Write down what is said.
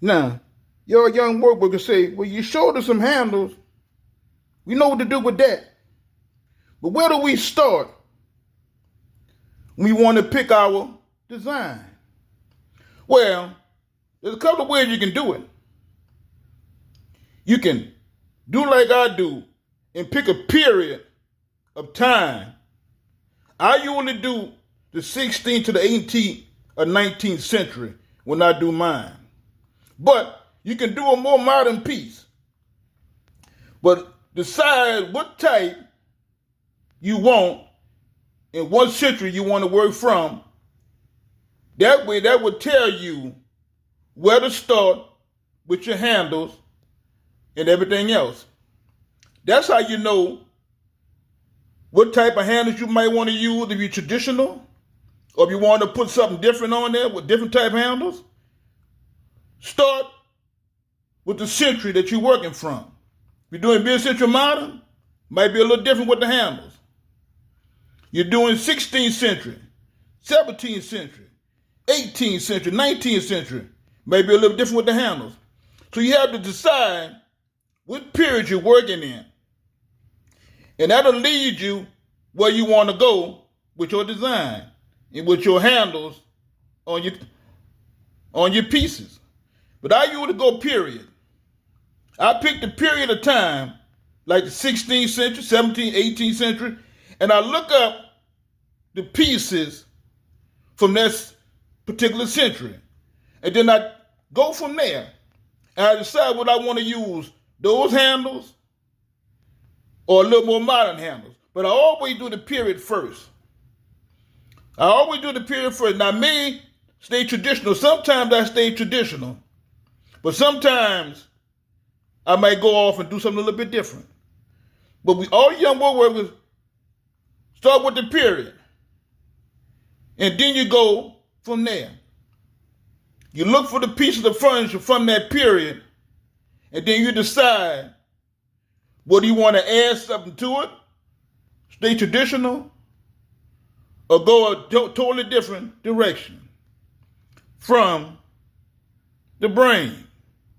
Now, your young workbook can say, well, you showed us some handles. We know what to do with that. But where do we start when we want to pick our design? Well, there's a couple of ways you can do it. You can do like I do and pick a period of time. I usually do the 16th to the 18th or 19th century when I do mine. But you can do a more modern piece. But decide what type you want and what century you want to work from. That way, that would tell you where to start with your handles and everything else. That's how you know what type of handles you might want to use if you're traditional, or if you want to put something different on there with different type of handles. Start with the century that you're working from. If you're doing mid-century modern, might be a little different with the handles. You're doing 16th century, 17th century, 18th century, 19th century, maybe a little different with the handles. So you have to decide what period you're working in. And that'll lead you where you want to go with your design and with your handles on your pieces. But I usually go period. I pick the period of time, like the 16th century, 17th, 18th century, and I look up the pieces from that particular century. And then I go from there. And I decide what I want to use, those handles or a little more modern handles. But I always do the period first. Now, I may stay traditional. Sometimes I stay traditional. But sometimes I might go off and do something a little bit different. But all young woodworkers start with the period. And then you go from there. You look for the pieces of furniture from that period, and then you decide whether you want to add something to it, stay traditional, or go a totally different direction from the brain.